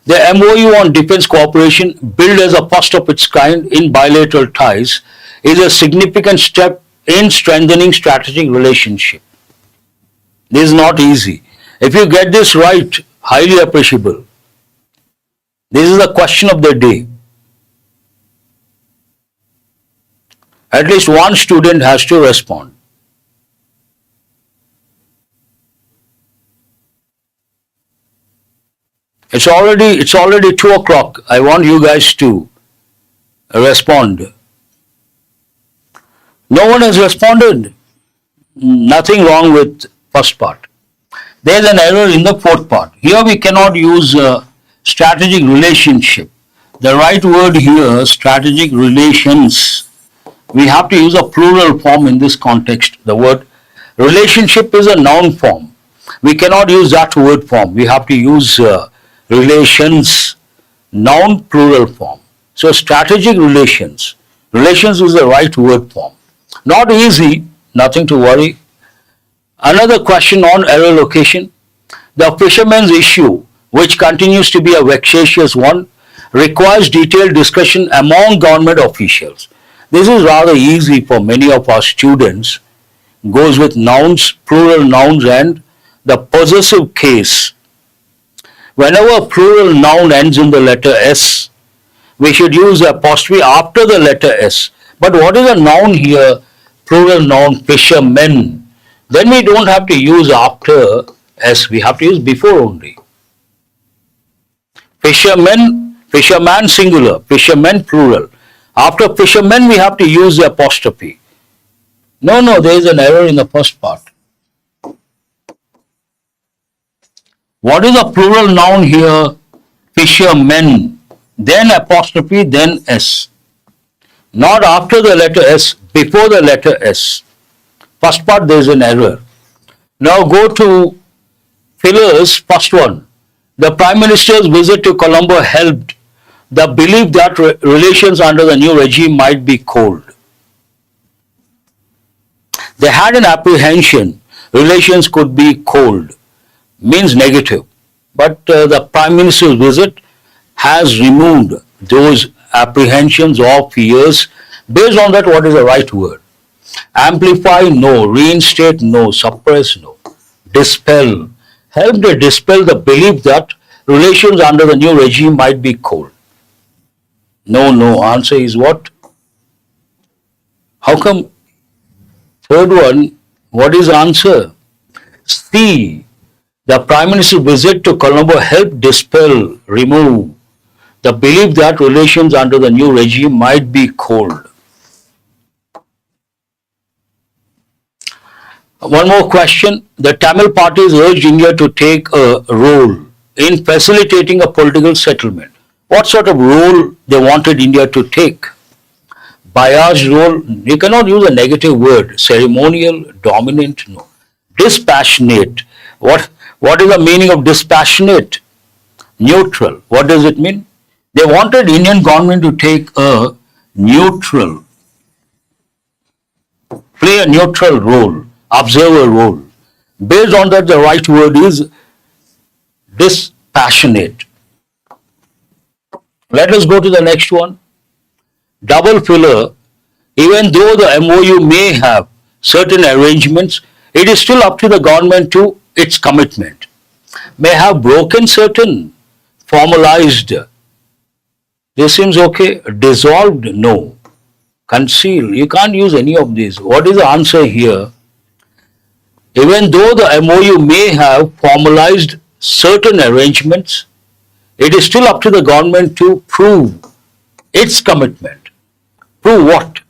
The MOU on defense cooperation, built as a first of its kind in bilateral ties, is a significant step in strengthening strategic relationship. This is not easy. If you get this right, highly appreciable. This is the question of the day. At least one student has to respond. It's already 2 o'clock. I want you guys to respond. No one has responded. Nothing wrong with first part. There's an error in the fourth part. Here we cannot use strategic relationship. The right word here, strategic relations. We have to use a plural form in this context. The word relationship is a noun form. We cannot use that word form. We have to use relations, noun plural form. So strategic relations. Relations is the right word form. Not easy, nothing to worry. Another question on error location. The fisherman's issue, which continues to be a vexatious one, requires detailed discussion among government officials. This is rather easy for many of our students. Goes with nouns, plural nouns, and the possessive case. Whenever plural noun ends in the letter S, we should use the apostrophe after the letter S. But what is a noun here? Plural noun, fishermen. Then we don't have to use after S, we have to use before only. Fishermen, fisherman singular, fishermen plural. After fishermen we have to use the apostrophe. No, there is an error in the first part. What is the plural noun here? Fishermen. Then apostrophe, then S. Not after the letter S, before the letter S. First part there is an error. Now go to fillers, first one. The Prime Minister's visit to Colombo helped the belief that relations under the new regime might be cold. They had an apprehension relations could be cold. Means negative. But the Prime Minister's visit has removed those apprehensions or fears. Based on that, what is the right word? Amplify, no. Reinstate, no. Suppress, no. Dispel. Help to dispel the belief that relations under the new regime might be cold. No. Answer is what? How come? Third one, what is the answer? C. The Prime Minister's visit to Colombo helped dispel, remove the belief that relations under the new regime might be cold. One more question. The Tamil parties urged India to take a role in facilitating a political settlement. What sort of role they wanted India to take? Biased role, you cannot use a negative word. Ceremonial, dominant, no. Dispassionate. What is the meaning of dispassionate? Neutral. What does it mean? They wanted Indian government to take a neutral, play a neutral role, observer role. Based on that, the right word is dispassionate. Let us go to the next one. Double filler. Even though the MOU may have certain arrangements, it is still up to the government to its commitment. May have broken certain, formalized. This seems okay. Dissolved, no. Conceal, you can't use any of these. What is the answer here? Even though the MOU may have formalized certain arrangements, It is still up to the government to prove its commitment. Prove what?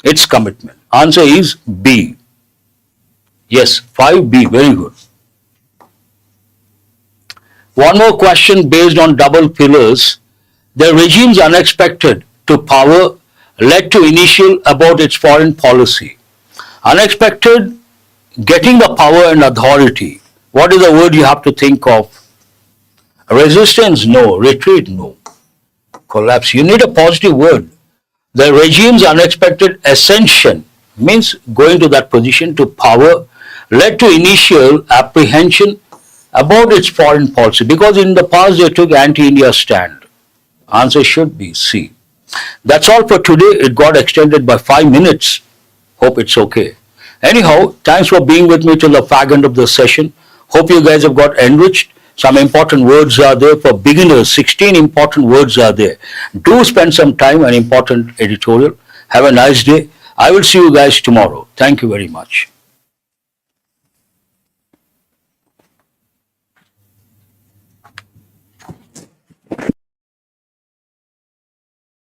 Its commitment. Answer is B. Yes, 5B. Very good. One more question based on double pillars. The regime's unexpected to power led to initial about its foreign policy. Unexpected, getting the power and authority. What is the word you have to think of? Resistance, no. Retreat, no. Collapse. You need a positive word. The regime's unexpected ascension means going to that position to power led to initial apprehension about its foreign policy because in the past they took anti-India stand. Answer should be C. That's all for today. It got extended by 5 minutes. Hope it's okay. Anyhow, thanks for being with me till the fag end of the session. Hope you guys have got enriched. Some important words are there for beginners. 16 important words are there. Do spend some time on important editorial. Have a nice day. I will see you guys tomorrow. Thank you very much.